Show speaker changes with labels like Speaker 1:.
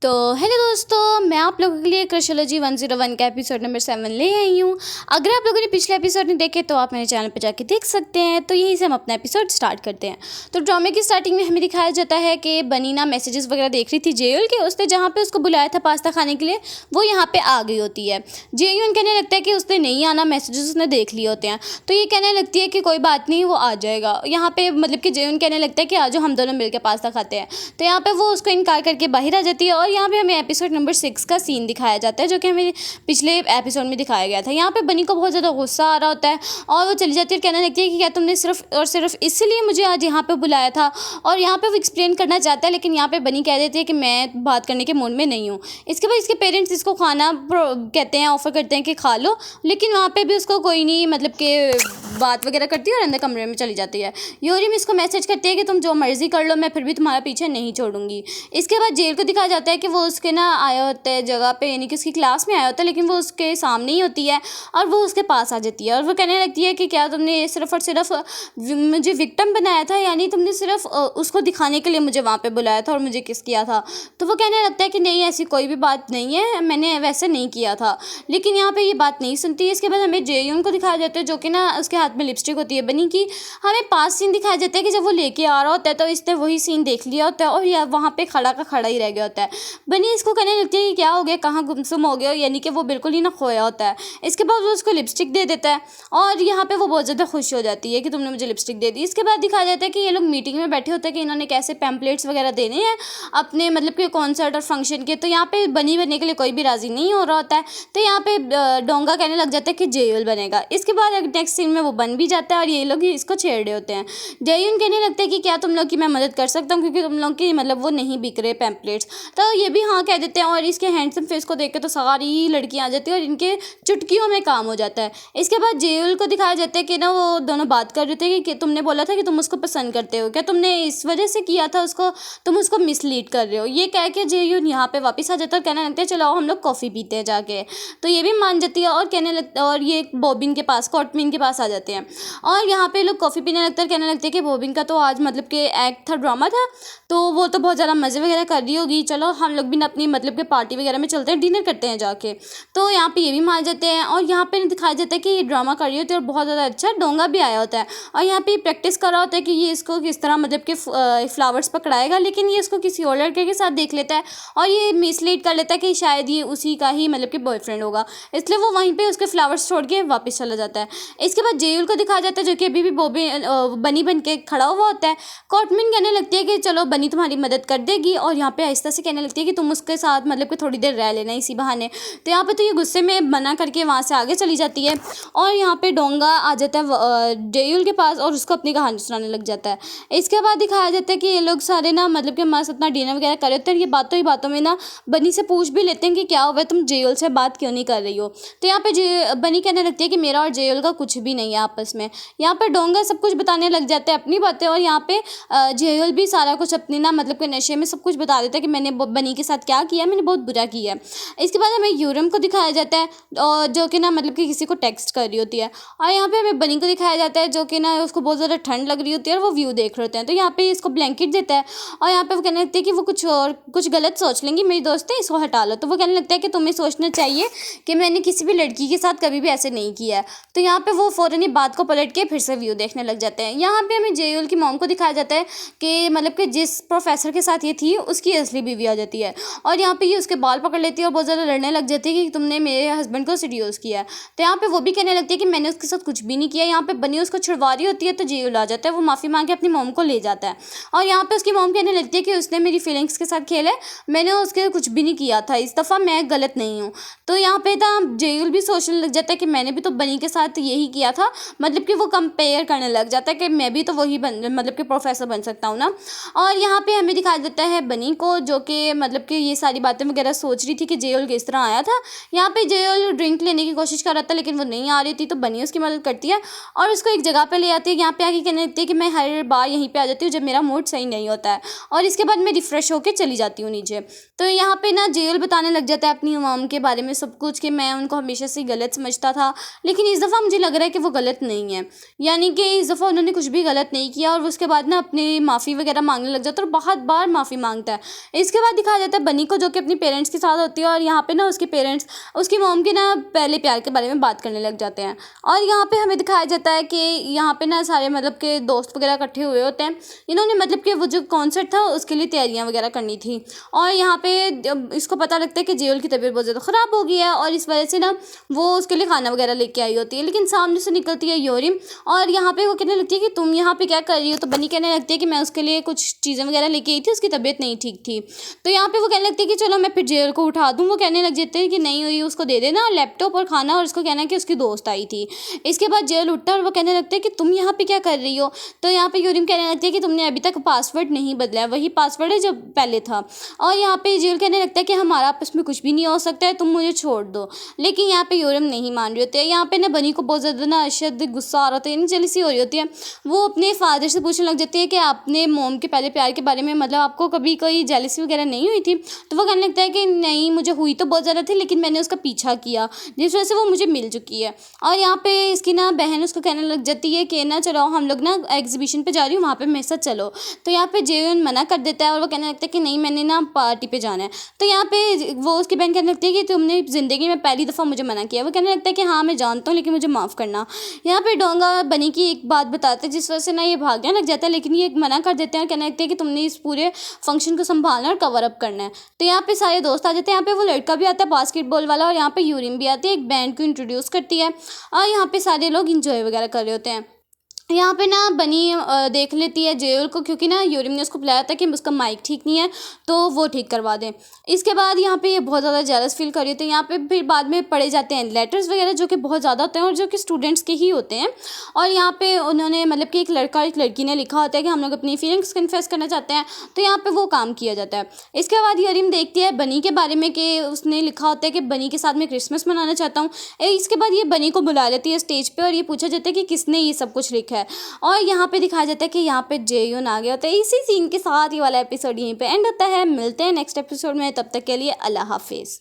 Speaker 1: तो हेलो दोस्तों, मैं आप लोगों के लिए क्रिशोलॉजी 101 का एपिसोड नंबर 7 ले आई हूँ। अगर आप लोगों ने पिछले एपिसोड नहीं देखे तो आप मेरे चैनल पर जाके देख सकते हैं। तो यहीं से हम अपना एपिसोड स्टार्ट करते हैं। तो ड्रामे की स्टार्टिंग में हमें दिखाया जाता है कि बनी ना मैसेजेस वगैरह देख रही थी जेयूल के। उसने जहाँ पे उसको बुलाया था पास्ता खाने के लिए, वो यहाँ पे आ गई होती है। जेयूल कहने लगता है कि उसने नहीं आना, मैसेजेस उसने देख लिए होते हैं। तो ये कहने लगती है कि कोई बात नहीं, वो आ जाएगा। यहाँ पे मतलब कि जेयूल कहने लगता है कि आज हम दोनों मिलकर पास्ता खाते हैं। तो यहाँ पे वो उसको इनकार करके बाहर आ जाती है। और यहाँ पे हमें एपिसोड नंबर 6 का सीन दिखाया जाता है, जो कि हमें पिछले एपिसोड में दिखाया गया था। यहाँ पे बनी को बहुत ज़्यादा गुस्सा आ रहा होता है और वो चली जाती है और कहने लगती है कि क्या तुमने सिर्फ और सिर्फ इसलिए मुझे आज यहाँ पे बुलाया था। और यहाँ पे वो एक्सप्लेन करना चाहता है, लेकिन यहाँ पे बनी कह देती है कि मैं बात करने के मूड में नहीं हूँ। इसके बाद इसके पेरेंट्स इसको खाना कहते हैं, ऑफर करते हैं कि खा लो, लेकिन वहाँ पे भी उसको कोई नहीं मतलब कि बात वगैरह करती है और अंदर कमरे में चली जाती है। यूरिम इसको मैसेज करती है कि तुम जो मर्जी कर लो, मैं फिर भी तुम्हारा पीछे नहीं छोड़ूंगी। इसके बाद जेल को दिखाया जाता है कि वो उसके ना आया होता है जगह पे, यानी कि उसकी क्लास में आया होता है, लेकिन वो उसके सामने ही होती है और वो उसके पास आ जाती है। और वो कहने लगती है कि क्या तुमने सिर्फ और सिर्फ मुझे विक्टिम बनाया था, यानी तुमने सिर्फ उसको दिखाने के लिए मुझे वहाँ पे बुलाया था और मुझे किस किया था। तो वो कहने लगता है कि नहीं, ऐसी कोई भी बात नहीं है, मैंने वैसे नहीं किया था। लेकिन यहाँ पे ये बात नहीं सुनती है। इसके बाद हमें जेयून को दिखाया जाता है, जो कि ना उसके हाथ में लिपस्टिक होती है बनी की। हमें पास सीन दिखाया जाता है कि जब वो लेके आ रहा होता है तो इसने वही सीन देख लिया होता है और यह वहाँ पे खड़ा का खड़ा ही रह गया होता है। बनी इसको कहने लगती है कि क्या हो गया, कहाँ गुमसुम हो गया, यानी कि वो बिल्कुल ही ना खोया होता है। इसके बाद वो उसको लिपस्टिक दे देता है और यहाँ पे वो बहुत ज़्यादा खुश हो जाती है कि तुमने मुझे लिपस्टिक दे दी। इसके बाद दिखाया जाता है कि ये लोग मीटिंग में बैठे होते हैं कि इन्होंने कैसे पैम्पलेट्स वगैरह देने हैं अपने मतलब कि कॉन्सर्ट और फंक्शन के। तो यहाँ पे बनी बनने के लिए कोई भी राज़ी नहीं हो रहा होता है। तो यहाँ पे डोंगा कहने लग जाता है कि जेयूल बनेगा। इसके बाद नेक्स्ट सीन में वो बन भी जाता है और ये लोग इसको छेड़ रहे होते हैं। जेयूल कहने लगता है कि क्या तुम लोग की मैं मदद कर सकता हूँ, क्योंकि तुम लोग की मतलब वो नहीं बिक रहे पैम्पलेट्स। तो ये भी हाँ कह देते हैं और इसके हैंडसम फेस को देख के तो सारी लड़कियाँ आ जाती है और इनके चुटकियों में काम हो जाता है। इसके बाद जेयूल को दिखाया जाता है कि ना वो दोनों बात कर रहे थे कि तुमने बोला था कि तुम उसको पसंद करते हो, क्या तुमने इस वजह से किया था उसको, तुम उसको मिसलीड कर रहे हो। ये कह के जेयूल यहाँ पे वापस आ जाता है और कहने लगते हैं चलो हम लोग कॉफ़ी पीते हैं जाके। तो ये भी मान जाती है और कहने लगता और ये बॉबिन के पास, कॉटमिन के पास आ जाते हैं और यहाँ पे लोग कॉफ़ी पीने लगते हैं। कहने लगते हैं कि बॉबिन का तो आज मतलब कि एक्ट था, ड्रामा था, तो वो तो बहुत ज़्यादा मज़े वगैरह कर रही होगी, चलो हम लोग भी ना अपनी मतलब कि पार्टी वगैरह में चलते हैं, डिनर करते हैं जाके। तो यहाँ पे ये भी मान जाते हैं और यहाँ पे दिखाया जाता है कि ये ड्रामा कर रही होती है और बहुत ज़्यादा अच्छा डोंगा भी आया होता है और यहाँ पे प्रैक्टिस कर रहा होता है कि ये इसको किस तरह मतलब कि फ्लावर्स पकड़ाएगा। लेकिन ये इसको किसी और लड़के के साथ देख लेता है और ये मिसलीड कर लेता है कि शायद ये उसी का ही मतलब कि बॉयफ्रेंड होगा, इसलिए वो वहीं पे उसके फ्लावर्स छोड़ के वापस चला जाता है। इसके बाद जेयूल को दिखाया जाता है, जो कि अभी भी बनी बन के खड़ा हुआ होता है। कॉटमिन कहने लगती है कि चलो बनी तुम्हारी मदद कर देगी और यहाँ पे आहिस्ता से कहने लगती है कि तुम उसके साथ मतलब कि थोड़ी देर रह लेना इसी बहाने। तो यहाँ पे तो ये गुस्से में मना करके वहाँ से आगे चली जाती है और यहाँ पे डोंगा आ जाता है जेयूल के पास और उसको अपनी कहानी सुनाने लग जाता है। इसके बाद दिखाया जाता है कि ये लोग सारे ना मतलब कि मस्त अपना डिनर वगैरह कर रहे होते हैं। ये बातों ही बातों में ना बनी से पूछ भी लेते हैं कि क्या हुआ, तुम जेयूल से बात क्यों नहीं कर रही हो। तो यहाँ पे बनी कहने लगती है कि मेरा और जेयूल का कुछ भी नहीं है आपस में। यहाँ पर डोंगा सब कुछ बताने लग जाता है अपनी बातें और यहाँ पे जेयूल भी सारा कुछ अपनी ना मतलब कि नशे में सब कुछ बता देता है कि मैंने बनी के साथ क्या किया, मैंने बहुत बुरा किया है। इसके बाद हमें यूरम को दिखाया जाता है और जो कि ना मतलब कि किसी को टेक्स्ट कर रही होती है और यहाँ पे हमें बनी को दिखाया जाता है जो कि ना उसको बहुत ज़्यादा ठंड लग रही होती है और वो व्यू देख रहे होते हैं। तो यहाँ पे इसको ब्लैंकेट देता है और यहाँ पे वो कहने लगती है कि वो कुछ गलत सोच लेंगी मेरी दोस्त है, इसको हटा लो। तो वो कहने लगता है कि तुम्हें सोचना चाहिए कि मैंने किसी भी लड़की के साथ कभी भी ऐसे नहीं किया है। तो यहाँ पे वो फ़ौरन ही बात को पलट के फिर से व्यू देखने लग जाते हैं। यहाँ पे हमें जेयूल की मॉम को दिखाया जाता है कि मतलब कि जिस प्रोफेसर के साथ ये थी उसकी असली बीवी आ जाती है और यहाँ पे ये उसके बाल पकड़ लेती है और बहुत ज़्यादा लड़ने लग जाती है कि तुमने मेरे हस्बैंड को सीड्यूस किया है। तो यहाँ पे वो भी कहने लगती है कि मैंने उसके साथ कुछ भी नहीं किया। यहाँ पे बनी उसको छुड़वा रही होती है तो जेयूल आ जाता है, वो माफ़ी मांग के अपनी मॉम को ले जाता है और यहाँ पे उसकी मॉम कहने लगती है कि उसने मेरी फीलिंग्स के साथ खेला है, मैंने उसके कुछ भी नहीं किया था, इस दफ़ा मैं गलत नहीं हूँ। तो यहाँ पे था जेयूल भी सोचने लग जाता है कि मैंने भी तो बनी के साथ यही किया था, मतलब कि वो कंपेयर करने लग जाता है कि मैं भी तो वही मतलब कि प्रोफेसर बन सकता हूँ ना। और यहाँ पे हमें दिखाया जाता है बनी को जो कि मतलब कि ये सारी बातें वगैरह सोच रही थी कि जेयूल किस तरह आया था। यहाँ पे जेयूल ड्रिंक लेने की कोशिश कर रहा था लेकिन वो नहीं आ रही थी, तो बनी उसकी मदद करती है और उसको एक जगह पे ले आती है। यहाँ पे आके कहने लगती है कि मैं हर बार यहीं पे आ जाती हूँ जब मेरा मूड सही नहीं होता है और इसके बाद मैं रिफ़्रेश होकर चली जाती हूँ नीचे। तो यहाँ पे ना जेयूल बताने लग जाता है अपनी मॉम के बारे में सब कुछ कि मैं उनको हमेशा से गलत समझता था, लेकिन इस दफ़ा मुझे लग रहा है कि वो गलत नहीं है, यानी कि इस दफ़ा उन्होंने कुछ भी गलत नहीं किया। और उसके बाद ना अपनी माफ़ी वगैरह मांगने लग जाता है और बहुत बार माफ़ी मांगता है। इसके बाद दिखाया दिखाया जाता है बनी को जो कि अपनी पेरेंट्स के साथ होती है, और यहाँ पे ना उसके पेरेंट्स उसकी मॉम के ना पहले प्यार के बारे में बात करने लग जाते हैं। और यहाँ पे हमें दिखाया जाता है कि यहाँ पे ना सारे मतलब के दोस्त वगैरह इकट्ठे हुए होते हैं। इन्होंने मतलब कि वो जो कॉन्सर्ट था उसके लिए तैयारियाँ वगैरह करनी थी, और यहाँ पे इसको पता लगता है कि जेल की तबीयत बहुत ज़्यादा ख़राब हो गई है, और इस वजह से ना वो उसके लिए खाना वगैरह लेके आई होती है। लेकिन सामने से निकलती है यूरिम, और यहाँ पे वो कहने लगती है कि तुम यहाँ पे क्या कर रही हो। तो बनी कहने लगती है कि मैं उसके लिए कुछ चीज़ें वगैरह लेके आई थी, उसकी तबीयत नहीं ठीक थी। तो यहाँ पे वो कहने लगती है कि चलो मैं फिर जेल को उठा दूँ। वो कहने लग जाते हैं कि नहीं हुई, उसको दे देना लैपटॉप और खाना, और उसको कहना है कि उसकी दोस्त आई थी। इसके बाद जेल उठता है और वो कहने लगते हैं कि तुम यहाँ पे क्या कर रही हो। तो यहाँ पे यूरिम कहने लगती है कि तुमने अभी तक पासवर्ड नहीं बदला है, वही पासवर्ड है जो पहले था। और यहाँ पे जेल कहने लगता है कि हमारा आपस में कुछ भी नहीं हो सकता है, तुम मुझे छोड़ दो। लेकिन यहाँ पे यूरिम नहीं मान रही होती है। यहाँ पे ना बनी को बहुत ज़्यादा ना अशद गुस्सा आ रहा होता है, यानी जेलसी हो रही होती है। वो अपने फादर से पूछने लग जाती है कि आपने मोम के पहले प्यार के बारे में मतलब आपको कभी कोई जेलसी वगैरह नहीं हुई थी। तो वो कहने लगता है कि नहीं, मुझे हुई तो बहुत ज़्यादा थी, लेकिन मैंने उसका पीछा किया जिस वजह से वो मुझे मिल चुकी है। और यहाँ पे इसकी ना बहन उसको कहने लग जाती है कि ना चलो हम लोग ना एग्जीबिशन पे जा रही हूँ, वहाँ पे मेरे साथ चलो। तो यहाँ पे जेवन मना कर देता है, और वो कहने लगता है कि नहीं, मैंने ना पार्टी पे जाना है। तो यहाँ पे वो उसकी बहन कहने लगती है कि तुमने ज़िंदगी में पहली दफ़ा मुझे मना किया। वो कहने लगता है कि हाँ मैं जानता हूँ, लेकिन मुझे माफ़ करना। यहाँ पे डोंगा बनी की एक बात बताते हैं जिस वजह से ना ये भागने लग जाता है, लेकिन ये मना कर देते हैं और कहने लगते हैं कि तुमने इस पूरे फंक्शन को संभालना और कवर अप करना है। तो यहाँ पे सारे दोस्त आ जाते हैं। यहाँ पे वो लड़का भी आता है बास्केटबॉल वाला, और यहाँ पे यूरिन भी आती है, एक बैंड को इंट्रोड्यूस करती है, और यहाँ पे सारे लोग इंजॉय वगैरह कर रहे होते हैं। यहाँ पे ना बनी देख लेती है जेल को, क्योंकि ना यूरिम ने उसको बुलाया था कि उसका माइक ठीक नहीं है तो वो ठीक करवा दें। इसके बाद यहाँ पे ये बहुत ज़्यादा जेलस फील कर रही थी। यहाँ पे फिर बाद में पढ़े जाते हैं लेटर्स वगैरह जो कि बहुत ज़्यादा होते हैं और जो कि स्टूडेंट्स के ही होते हैं। और यहाँ पे उन्होंने मतलब कि एक लड़का और एक लड़की ने लिखा होता है कि हम लोग अपनी फीलिंग्स कन्फेस करना चाहते हैं, तो यहाँ पर वो काम किया जाता है। इसके बाद यूरिम देखती है बनी के बारे में कि उसने लिखा होता है कि बनी के साथ मैं क्रिसमस मनाना चाहता हूँ। इसके बाद ये बनी को बुला लेती है स्टेज पर, और ये पूछा जाता है कि किसने ये सब कुछ लिखा है। और यहाँ पे दिखाया जाता है कि यहाँ पे जेयून आ गया होता है। इसी सीन के साथ ये वाला एपिसोड यहीं पे एंड होता है। मिलते हैं नेक्स्ट एपिसोड में, तब तक के लिए अल्लाह हाफिज़।